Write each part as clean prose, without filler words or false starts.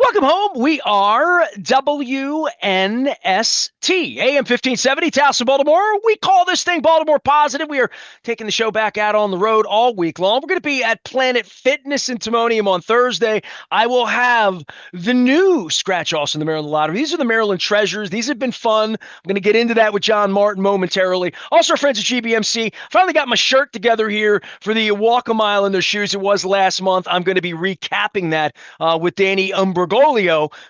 Welcome home. We are WNST, AM 1570, Towson, Baltimore. We call this thing Baltimore Positive. We are taking the show back out on the road all week long. We're going to be at Planet Fitness in Timonium on Thursday. I will have the new scratch offs in the Maryland Lottery. These are the Maryland Treasures. These have been fun. I'm going to get into that with John Martin momentarily. Also, our friends at GBMC. Finally got my shirt together here for the Walk a Mile in Their Shoes. It was last month. I'm going to be recapping that with Danny Umbergoglio,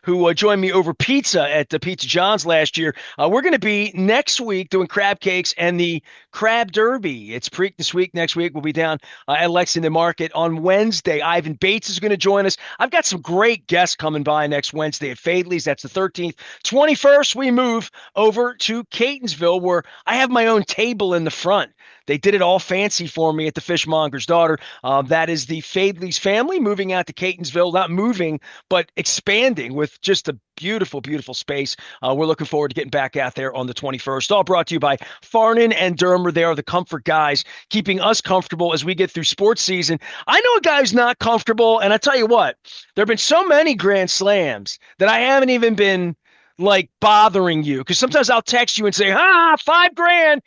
who joined me over pizza at the Pizza John's last year. We're going to be next week doing crab cakes and the Crab Derby. It's Preak this week. Next week, we'll be down at Lexington Market on Wednesday. Ivan Bates is going to join us. I've got some great guests coming by next Wednesday at Fadley's. That's the 13th. 21st, we move over to Catonsville, where I have my own table in the front. They did it all fancy for me at the Fishmonger's Daughter. That is the Fadley's family moving out to Catonsville, not moving, but expanding with just a beautiful, beautiful space. We're looking forward to getting back out there on the 21st. All brought to you by Farnan and Dermer. They are the comfort guys, keeping us comfortable as we get through sports season. I know a guy who's not comfortable, and I tell you what, there have been so many Grand Slams that I haven't even been like bothering you, because sometimes I'll text you and say, $5,000.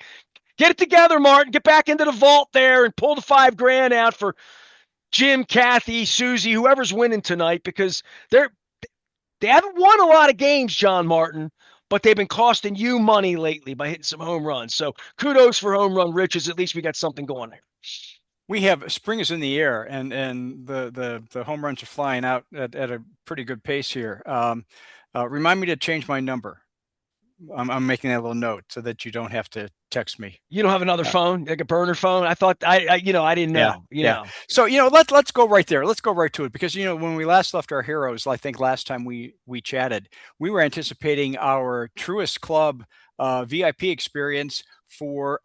Get it together, Martin. Get back into the vault there and pull the $5,000 out for Jim, Kathy, Susie, whoever's winning tonight, because they haven't won a lot of games, John Martin, but they've been costing you money lately by hitting some home runs. So kudos for home run riches. At least we got something going there. We have spring is in the air, and the home runs are flying out at a pretty good pace here. Remind me to change my number. I'm making that little note so that you don't have to text me. You don't have another phone, like a burner phone? I thought I didn't know. Yeah. So let's go right there. Let's go right to it, because when we last left our heroes, I think last time we chatted, we were anticipating our Truist Club VIP experience for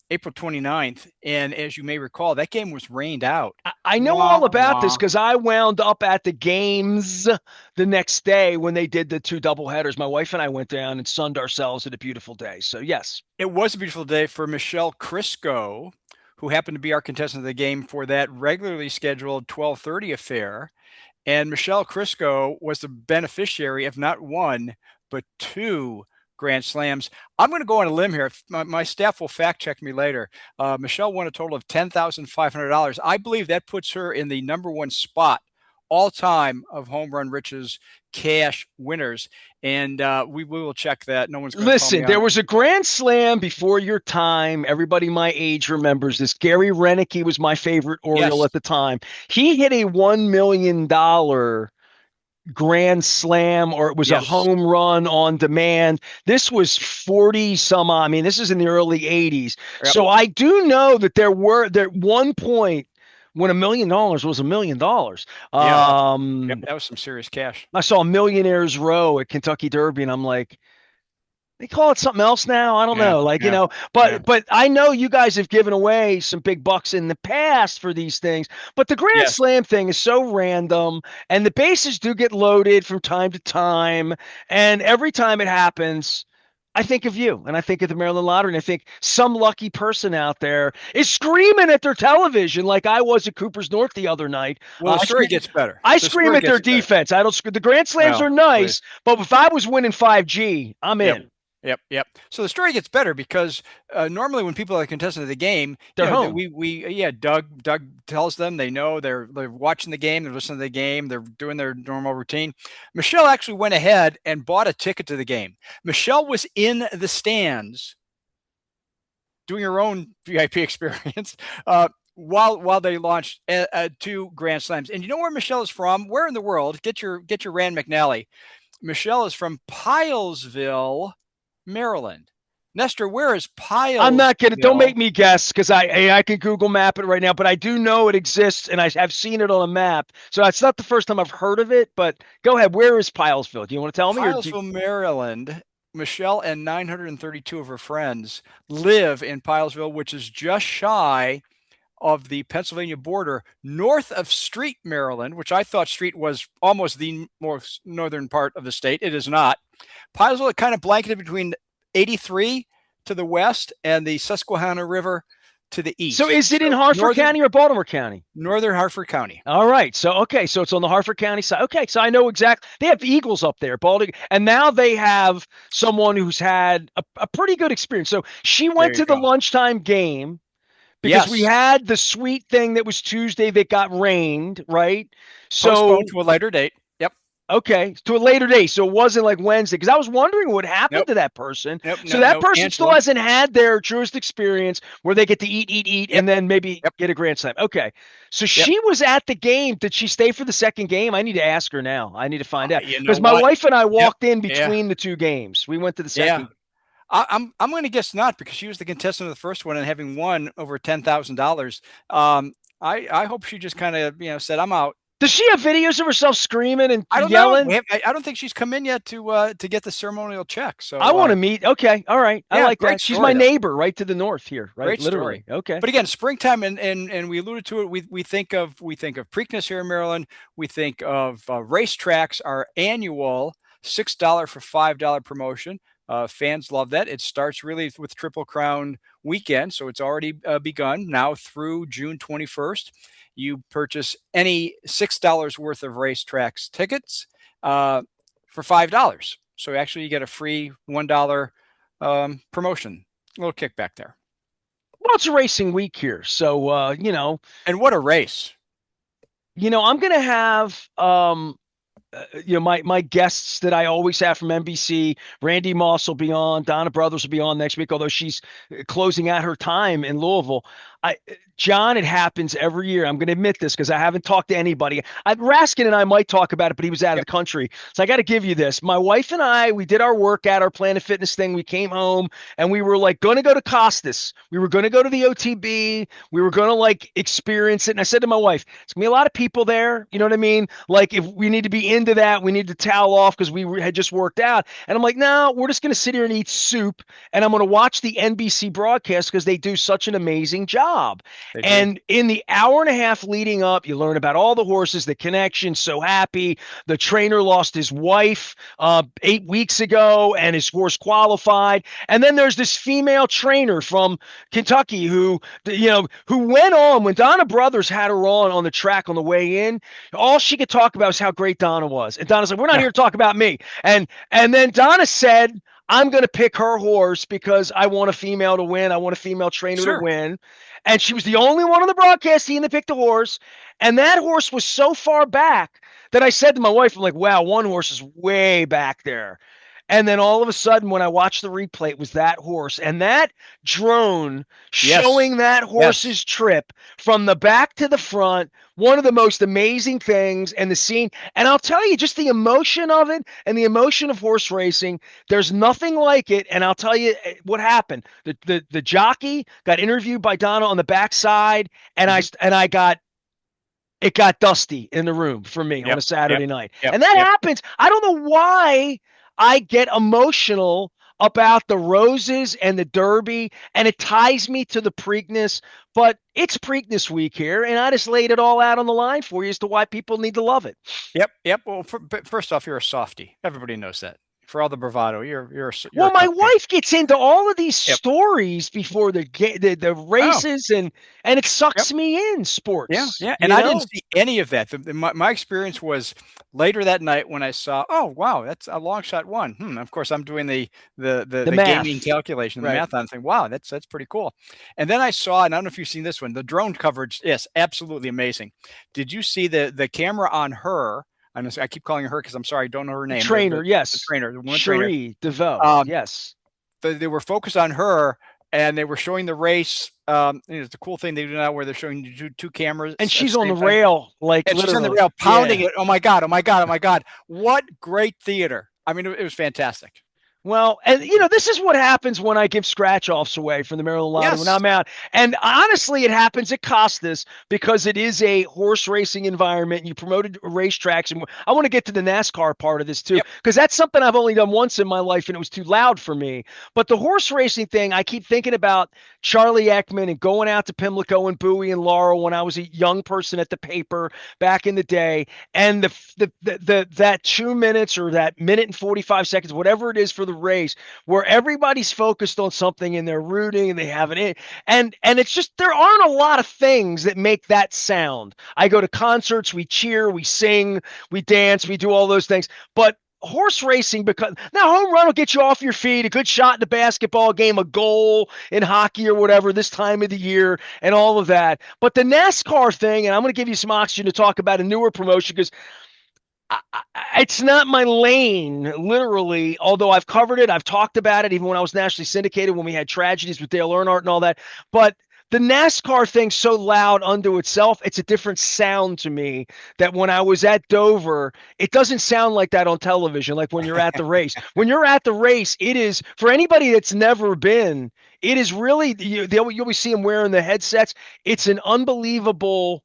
April 29th. And as you may recall, that game was rained out. I know all about this because I wound up at the games the next day when they did the two doubleheaders. My wife and I went down and sunned ourselves at a beautiful day. So, yes. It was a beautiful day for Michelle Crisco, who happened to be our contestant of the game for that regularly scheduled 12:30 affair. And Michelle Crisco was the beneficiary of not one, but two Grand Slams. I'm going to go on a limb here. My staff will fact check me later. Michelle won a total of $10,500. I believe that puts her in the number one spot all time of Home Run Rich's cash winners. And we will check that. No one's going to listen. There was a Grand Slam before your time. Everybody my age remembers this. Gary Renicky was my favorite Oriole at the time. He hit a $1 million Grand Slam, or it was a home run on demand. This was 40 some odd. I mean, this is in the early 80s. Yep. So I do know that there one point when $1 million was $1 million. That was some serious cash. I saw Millionaires Row at Kentucky Derby, and I'm like, they call it something else now. I don't know. But I know you guys have given away some big bucks in the past for these things, but the Grand Slam thing is so random, and the bases do get loaded from time to time. And every time it happens, I think of you, and I think of the Maryland Lottery, and I think some lucky person out there is screaming at their television like I was at Cooper's North the other night. Well, the story gets better. I scream at their defense. I don't. The Grand Slams are nice, but if I was winning 5G, I'm in. Yep. So the story gets better because normally when people are contestant of the game, they're home. Doug tells them they know they're watching the game, they're listening to the game, they're doing their normal routine. Michelle actually went ahead and bought a ticket to the game. Michelle was in the stands doing her own VIP experience while they launched two Grand Slams. And you know where Michelle is from? Where in the world? Get your Rand McNally. Michelle is from Pilesville, Maryland. Nestor, where is Pilesville? I'm not going to, don't make me guess, because I can Google map it right now, but I do know it exists, and I have seen it on a map. So it's not the first time I've heard of it, but go ahead. Where is Pilesville? Do you want to tell me? Pilesville, Maryland. Michelle and 932 of her friends live in Pilesville, which is just shy of the Pennsylvania border, north of Street, Maryland, which I thought Street was almost the most northern part of the state. It is not. Pilesville is kind of blanketed between 83 to the west and the Susquehanna River to the So east. is it in So Harford County or Baltimore County? northern Harford County. All right. So okay, so it's on the Harford County side. Okay, so I know exactly. They have Eagles up there, Balding, and now they have someone who's had a pretty good experience. So she There went you to the go. lunchtime game because we Yes, had the sweet thing that was Tuesday that got rained, right? postponed So to a later date. Yep. okay, to a later day. So it wasn't like Wednesday because I was wondering what happened Nope. to that person. Nope. So No. that No. person still Angela. hasn't had their truest experience where they get to eat, Yep. and then maybe Yep. get a grand slam. Okay. So Yep. she was at the game. Did she stay for the second game? I need to ask her now. I need to find out You know because my what? wife and I Yep. walked in Yeah. between the two games. We went to the Yeah. second. I'm going to guess not because she was the contestant of the first one and having won over $10,000. I hope she just kind of said I'm out. Does she have videos of herself screaming and I don't know. yelling? I don't think she's come in yet to get the ceremonial check. I So want to meet. Okay. All right. I yeah, like great that. She's my story though. neighbor right to the north here, right? Great Literally. story. Okay. But again, springtime and we alluded to it. We think of Preakness here in Maryland. We think of racetracks. Our annual $6 for $5 promotion. Fans love that. It starts really with Triple Crown weekend, so it's already begun now through June 21st. You purchase any $6 worth of racetracks tickets for $5. So actually, you get a free $1 promotion. A little kickback there. Well, it's a racing week here, so And what a race! I'm gonna have my guests that I always have from NBC. Randy Moss will be on. Donna Brothers will be on next week, although she's closing out her time in Louisville. John, it happens every year. I'm going to admit this because I haven't talked to anybody. Raskin and I might talk about it, but he was out of Yep. the country. So I got to give you this. My wife and I, we did our workout, our Planet Fitness thing. We came home and we were like going to go to Costas. We were going to go to the OTB. We were going to like experience it. And I said to my wife, it's going to be a lot of people there. You know what I mean? Like if we need to be into that, we need to towel off because we had just worked out. And I'm like, no, we're just going to sit here and eat soup. And I'm going to watch the NBC broadcast because they do such an amazing job. They do. And in the hour and a half leading up, you learn about all the horses, the connection, so happy. The trainer lost his wife 8 weeks ago and his horse qualified. And then there's this female trainer from Kentucky who went on when Donna Brothers had her on the track on the way in. All she could talk about was how great Donna was. And Donna's like, we're not Yeah. here to talk about me. And then Donna said, I'm going to pick her horse because I want a female to win. I want a female trainer to Sure. win. And she was the only one on the broadcast team that picked a horse. And that horse was so far back that I said to my wife, I'm like, wow, one horse is way back there. And then all of a sudden, when I watched the replay, it was that horse. And that drone Yes. showing that horse's trip from the back to the front, one of the most amazing things, and the scene. And I'll tell you, just the emotion of it and the emotion of horse racing, there's nothing like it. And I'll tell you what happened. The jockey got interviewed by Donna on the backside, and I got it got dusty in the room for me on a Saturday night. Yep. And that Yep. happens. I don't know why I get emotional about the Roses and the Derby, and it ties me to the Preakness, but it's Preakness week here, and I just laid it all out on the line for you as to why people need to love it. Yep. Well, first off, you're a softie. Everybody knows that. For all the bravado, you're Well, a my cupcake. wife gets into all of these Yep. stories before the Oh. races, and it sucks Yep. me in sports. Yeah. you And I know? didn't see any of that. My experience was later that night when I saw, oh wow, that's a long shot one. Of course, I'm doing the math. gaming calculation, the Right. math on thing. Wow, that's pretty cool. And then I saw, and I don't know if you've seen this one, the drone coverage. Yes, absolutely amazing. Did you see the camera on her? I keep calling her because I'm sorry, I don't know her name. Trainer, yes. The trainer, the woman trainer. Cherie DeVoe, yes. They were focused on her and they were showing the race. It's a cool thing they do now where they're showing you two cameras. And she's on the rail, like and she's on the literally. rail pounding Yeah. it. Oh my God. Oh my God. Oh my God. What great theater. I mean, it was fantastic. Well, and this is what happens when I give scratch offs away from the Maryland Lottery when Yes. I'm out. And honestly, it happens at Costas because it is a horse racing environment. And you promoted racetracks, and I want to get to the NASCAR part of this too, Yep. because that's something I've only done once in my life, and it was too loud for me. But the horse racing thing, I keep thinking about Charlie Ekman and going out to Pimlico and Bowie and Laurel when I was a young person at the paper back in the day, and that 2 minutes or that minute and 45 seconds, whatever it is for the the race where everybody's focused on something and they're rooting and they have it in. And it's just there aren't a lot of things that make that sound. I go to concerts, we cheer, we sing, we dance, we do all those things. But horse racing, because now home run will get you off your feet, a good shot in a basketball game, a goal in hockey or whatever this time of the year, and all of that. But the NASCAR thing, and I'm going to give you some oxygen to talk about a newer promotion because it's not my lane, literally, although I've covered it. I've talked about it even when I was nationally syndicated, when we had tragedies with Dale Earnhardt and all that. But the NASCAR thing's so loud unto itself, it's a different sound to me that when I was at Dover, it doesn't sound like that on television, like when you're at the race. When you're at the race, it is, for anybody that's never been, it is really, you'll be seeing them wearing the headsets. It's an unbelievable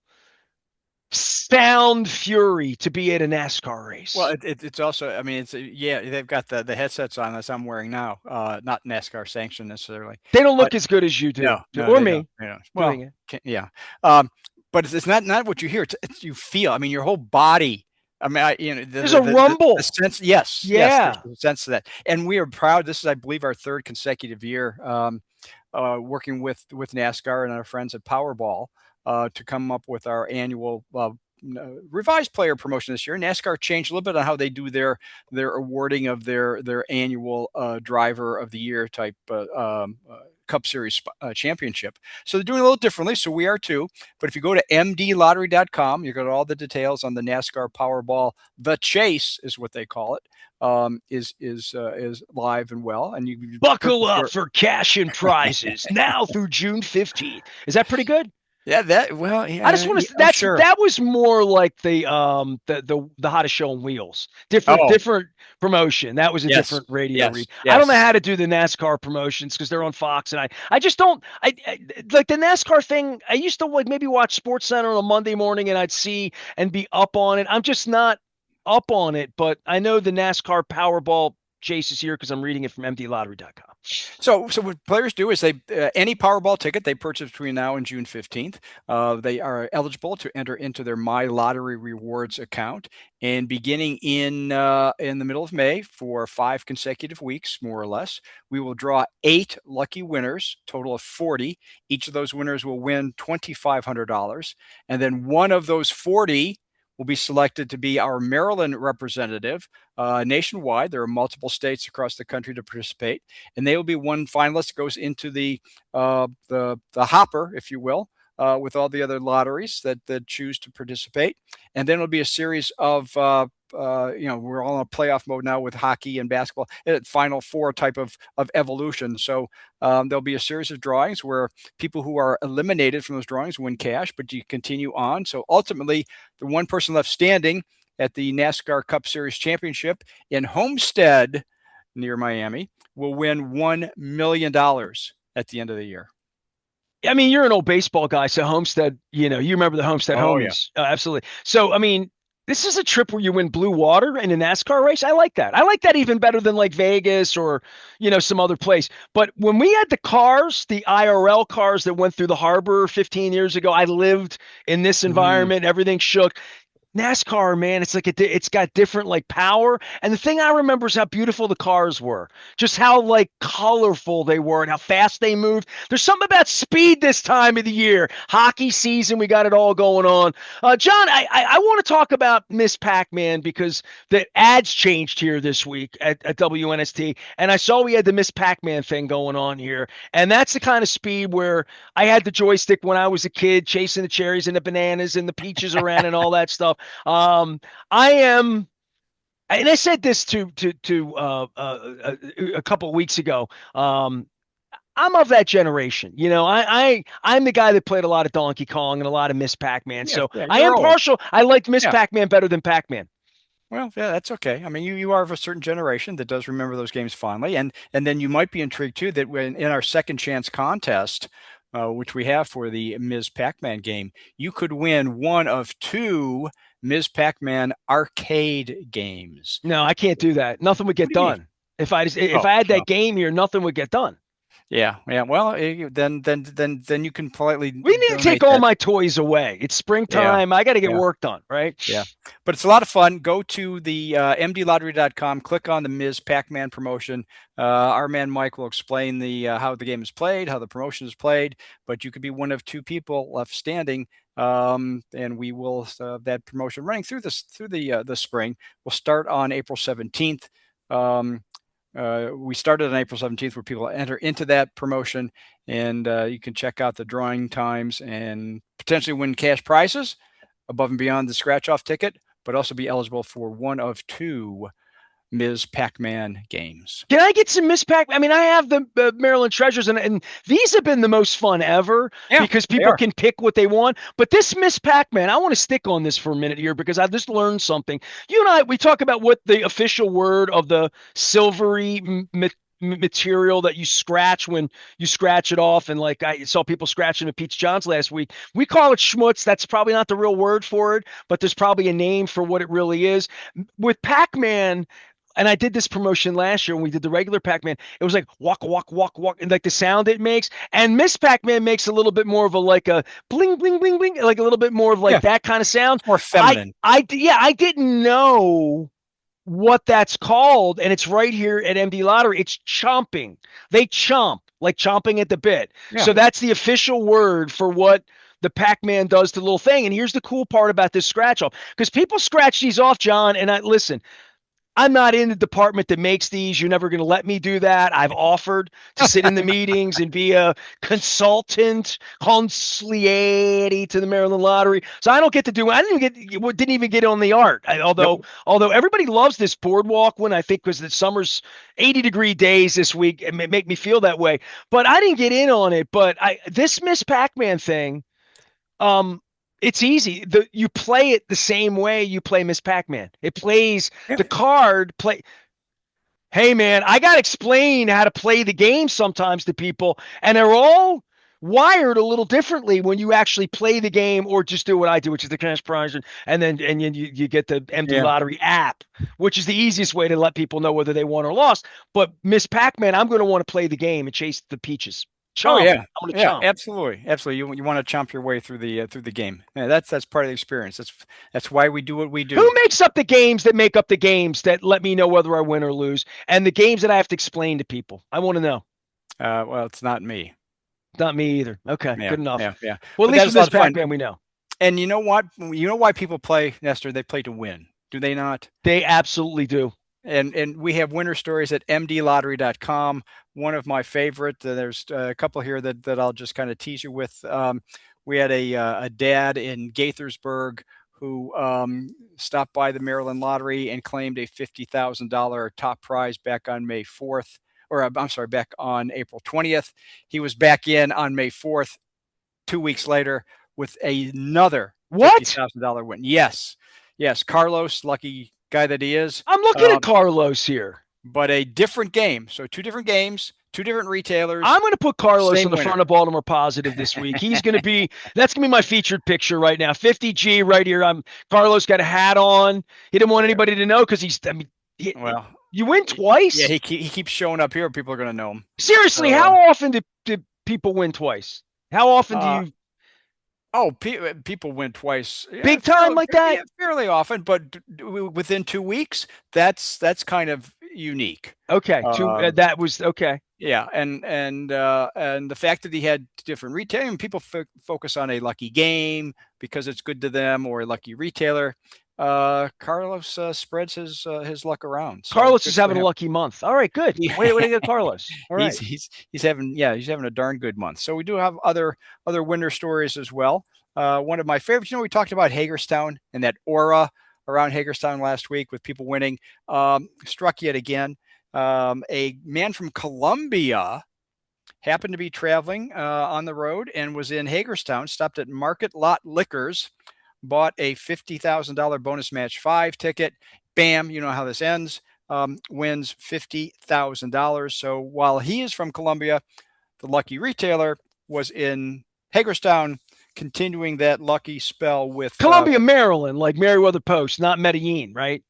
sound fury to be at a NASCAR Well, race. it's also, I mean, yeah, they've got the headsets on as I'm wearing now, not NASCAR sanctioned necessarily, They don't but look as good as you do, no, no, or they don't. me Yeah, doing well, it. yeah, um, but it's not what you hear; it's you feel. I mean, your whole body. I mean, There's a the rumble. sense. Yes, yes, there's Yeah. a sense of that, and we are proud. This is, I believe, our third consecutive year working with NASCAR and our friends at Powerball to come up with our annual revised player promotion this year. NASCAR changed a little bit on how they do their awarding of their annual driver of the year type Cup Series championship. So they're doing a little differently. So we are too. But if you go to mdlottery.com, you got all the details on the NASCAR Powerball. The Chase is what they call it. Is live and well, and you Buckle purchase up your. for cash and prizes now through June 15th. Is that pretty good? Yeah, that well, I just yeah, want yeah, to. oh, That's sure. that was more like the hottest show on wheels. Oh, Different promotion. That was a yes, different radio yes, read. I don't know yes. how to do the NASCAR promotions because they're on Fox, and I just don't. I like the NASCAR thing. I used to like maybe watch Sports Center on a Monday morning, and I'd see and be up on it. I'm just not up on it, but I know the NASCAR Powerball chase is here because I'm reading it from mdlottery.com. So what players do is they any Powerball ticket they purchase between now and June 15th, they are eligible to enter into their My Lottery Rewards account. And beginning in the middle of May for 5 consecutive weeks, more or less, we will draw 8 lucky winners, total of 40. Each of those winners will win $2,500, and then one of those 40 will be selected to be our Maryland representative nationwide. There are multiple states across the country to participate, and they will be one finalist goes into the hopper, if you will, with all the other lotteries that choose to participate. And then it'll be a series of we're all in a playoff mode now with hockey and basketball, Final Four type of evolution. So there'll be a series of drawings where people who are eliminated from those drawings win cash, but you continue on. So ultimately, the one person left standing at the NASCAR Cup Series Championship in Homestead near Miami will win $1 million at the end of the year. I mean, you're an old baseball guy, so Homestead, you remember the Homestead Oh, yeah. homies. Absolutely. So, I mean, this is a trip where you win blue water in a NASCAR race. I like that. I like that even better than like Vegas or, some other place. But when we had the cars, the IRL cars that went through the harbor 15 years ago, I lived in this Mm-hmm. environment. Everything shook. NASCAR, man, it's like it's got different like power. And the thing I remember is how beautiful the cars were, just how like colorful they were and how fast they moved. There's something about speed this time of the year. Hockey season, we got it all going on. John, I want to talk about Miss Pac-Man because the ads changed here this week at WNST, and I saw we had the Miss Pac-Man thing going on here, and that's the kind of speed where I had the joystick when I was a kid, chasing the cherries and the bananas and the peaches around and all that stuff. I am, and I said this a couple of weeks ago. I'm of that generation. I'm the guy that played a lot of Donkey Kong and a lot of Miss Pac-Man. Yeah, So yeah, I you're am old. partial. I liked Miss Yeah. Pac-Man better than Pac-Man. Well, yeah, that's okay. I mean, you are of a certain generation that does remember those games fondly, and then you might be intrigued too that when in our second chance contest, which we have for the Ms. Pac-Man game, you could win one of two Ms. Pac-Man arcade games. No, I can't do that. Nothing would What get do you mean? done. If I Oh, had well, that game here, nothing would get done. Yeah, yeah. Well, then you can politely We need to take donate all that. my toys away. It's Yeah, springtime. I got to get yeah. work done, right? Yeah, but it's a lot of fun. Go to the mdlottery.com, click on the Ms. Pac-Man promotion. Our man Mike will explain the how the game is played, how the promotion is played. But you could be one of two people left standing, and we will that promotion running through the spring. Will start on April 17th. Um, we started on April 17th, where people enter into that promotion, and you can check out the drawing times and potentially win cash prizes above and beyond the scratch off ticket, but also be eligible for one of two Ms. Pac-Man games. Can I get some Miss Pac? I mean, I have the Maryland Treasures, and these have been the most fun ever Yeah, because they people are. can pick what they want. But this Miss Pac-Man, I want to stick on this for a minute here because I just learned something. You and I, we talk about what the official word of the silvery material that you scratch when you scratch it off, and like I saw people scratching a Peach Johns last week. We call it schmutz. That's probably not the real word for it, but there's probably a name for what it really is. With Pac-Man, and I did this promotion last year when we did the regular Pac-Man. It was like walk, walk, walk, walk, and like the sound it makes. And Miss Pac-Man makes a little bit more of a like a bling, bling, bling, bling, like a little bit more of Yeah, like that kind of sound. it's more feminine. Yeah, I didn't know what that's called, and it's right here at MD Lottery. It's chomping. They chomp, like chomping at the bit. Yeah, So that's the official word for what the Pac-Man does to the little thing. And here's the cool part about this scratch off, because people scratch these off, John. And I listen, I'm not in the department that makes these. You're never going to let me do that. I've offered to sit in the meetings and be a consultant, consigliere to the Maryland Lottery. So I don't get to do. I didn't even get on the art. nope. Although everybody loves this boardwalk one, I think because the summer's 80-degree days this week, it may make me feel that way. But I didn't get in on it. But this Miss Pac-Man thing, um, it's easy. You play it the same way you play Miss Pac-Man. It plays Yeah, the card play. Hey man, I gotta explain how to play the game sometimes to people, and they're all wired a little differently when you actually play the game or just do what I do, which is the cash prize, and then you get the MD yeah. Lottery app, which is the easiest way to let people know whether they won or lost. But Miss Pac-Man, I'm going to want to play the game and chase the peaches. Oh Chomp. yeah, I want to yeah. chomp. Absolutely, absolutely. You want to chomp your way through the game. Yeah, that's part of the experience. That's why we do what we do. Who makes up the games that make up the games that let me know whether I win or lose, and the games that I have to explain to people? I want to know. Well, it's not me. Not me either. Okay, Yeah, good enough. yeah, yeah. Well, at But least that with is a this lot of fun. Pac-Man, we know And you know what? You know why people play, Nestor? They play to win. Do they not? they absolutely do. And we have winner stories at mdlottery.com. One of my favorite. There's a couple here that I'll just kind of tease you with. We had a dad in Gaithersburg who stopped by the Maryland Lottery and claimed a $50,000 top prize back on May 4th, or I'm sorry, back on April 20th. He was back in on May 4th, 2 weeks later, with another What? $50,000 win. Yes, yes, Carlos, lucky guy that he is. I'm looking at Carlos here. But a different game. So two different games, two different retailers, I'm going to put Carlos on same the winner. front of Baltimore Positive this week. He's going to be that's going to be my featured picture right now. 50G right here. I'm Carlos got a hat on. He didn't want anybody to know because he's. I mean, Well, you win yeah, twice. he keeps showing up here. People are going to know him. Seriously, So, how often do people win twice? How often do uh, you oh, people win twice. Yeah, big time like that? yeah, fairly often, but within 2 weeks, that's kind of unique. Okay, Um, that was okay. Yeah, and the fact that he had different retail, and people focus on a lucky game because it's good to them, or a lucky retailer. Carlos spreads his luck around, so Carlos good is for having a him. lucky month. All right, good. Way to go, Carlos. All right. He's having, yeah, he's having a darn good month. So we do have other winter stories as well. One of my favorites, we talked about Hagerstown and that aura around Hagerstown last week with people winning. Struck yet again. A man from Columbia happened to be traveling on the road and was in Hagerstown, stopped at Market Lot Liquors, bought a $50,000 bonus match 5 ticket. Bam, you know how this ends. Wins $50,000. So while he is from Columbia, the lucky retailer was in Hagerstown, continuing that lucky spell with Columbia, Maryland, like Meriwether Post, not Medellin, right?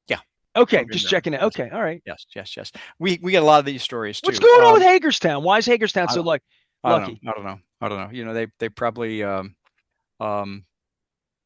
yeah. Okay, from your just Maryland. checking it. Yes, Okay, all right. yes. We get a lot of these stories What's too. going on with Hagerstown? Why is Hagerstown I so don't, like I don't know. lucky? I don't know. They probably um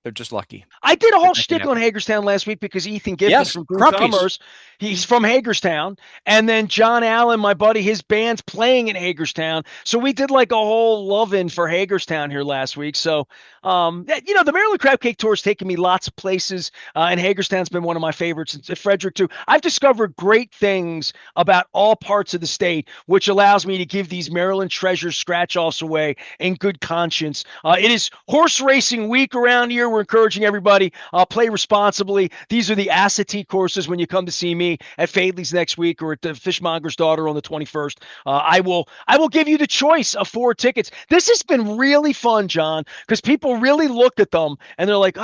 they're just lucky. I did a They whole make it shtick on happen. Hagerstown last week because Ethan Giffen Yes, from Brew Crumpies. Commerce, he's from Hagerstown, and then John Allen, my buddy, his band's playing in Hagerstown. So we did like a whole love-in for Hagerstown here last week. So, the Maryland Crab Cake Tour has taken me lots of places, and Hagerstown's been one of my favorites. And Frederick too. I've discovered great things about all parts of the state, which allows me to give these Maryland treasures scratch-offs away in good conscience. It is horse racing week around here. We're encouraging everybody play responsibly. These are the acetate courses when you come to see me at Fadley's next week or at the Fishmonger's Daughter on the 21st. I will give you the choice of 4 tickets. This has been really fun, John, because people really look at them and they're like,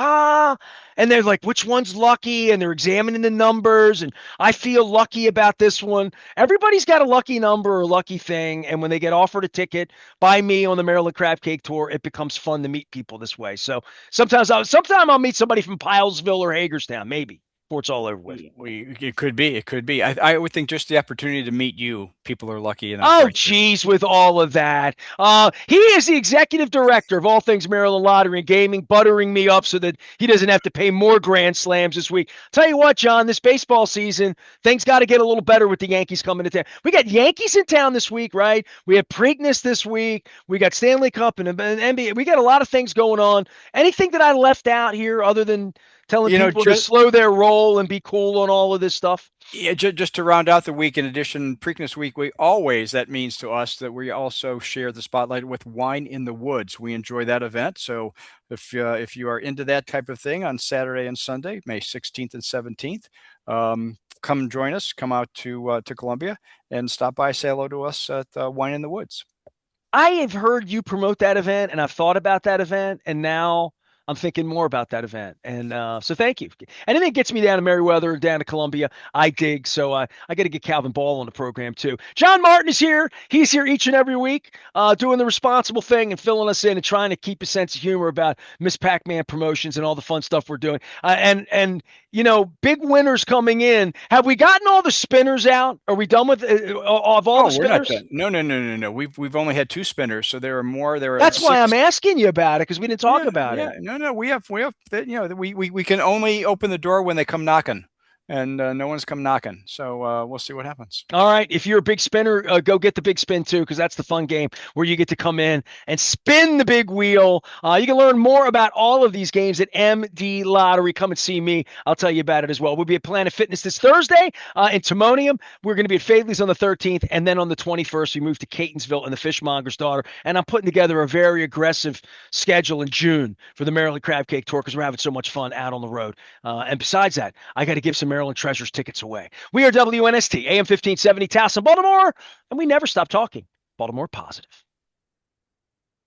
and they're like, which one's lucky? And they're examining the numbers. And I feel lucky about this one. Everybody's got a lucky number or lucky thing. And when they get offered a ticket by me on the Maryland Crab Cake Tour, it becomes fun to meet people this way. So sometimes I'll meet somebody from Pilesville or Hagerstown, maybe, before it's all over with. It could be. It could be. I would think just the opportunity to meet you, people are lucky enough Oh, right there. geez, with all of that. He is the executive director of all things Maryland Lottery and Gaming, buttering me up so that he doesn't have to pay more grand slams this week. Tell you what, John, this baseball season, things got to get a little better with the Yankees coming to town. We got Yankees in town this week, right? We have Preakness this week. We got Stanley Cup and NBA. We got a lot of things going on. Anything that I left out here other than telling people to slow their roll and be cool on all of this stuff? Yeah, just to round out the week, in addition, Preakness Week, that means to us that we also share the spotlight with Wine in the Woods. We enjoy that event. So if you are into that type of thing on Saturday and Sunday, May 16th and 17th, come join us. Come out to Columbia and stop by, say hello to us at Wine in the Woods. I have heard you promote that event, and I've thought about that event, and now I'm thinking more about that event. And so thank you. Anything that gets me down to Meriwether or down to Columbia, I dig. So I got to get Calvin Ball on the program too. John Martin is here. He's here each and every week doing the responsible thing and filling us in and trying to keep a sense of humor about Miss Pac-Man promotions and all the fun stuff we're doing. And big winners coming in. Have we gotten all the spinners out? Are we done with of all the spinners? We're not done. No. We've only had 2 spinners, so there are more. That's why I'm asking you about it, because we didn't talk about it. No. We have. We can only open the door when they come knocking, and no one's come knocking. So we'll see what happens. All right. If you're a big spinner, go get the big spin too, because that's the fun game where you get to come in and spin the big wheel. You can learn more about all of these games at MD Lottery. Come and see me. I'll tell you about it as well. We'll be at Planet Fitness this Thursday in Timonium. We're going to be at Fadley's on the 13th, and then on the 21st, we move to Catonsville and the Fishmonger's Daughter. And I'm putting together a very aggressive schedule in June for the Maryland Crab Cake Tour because we're having so much fun out on the road. And besides that, I got to give some Maryland Treasures tickets away. We are WNST, AM 1570, Towson, Baltimore, and we never stop talking Baltimore positive.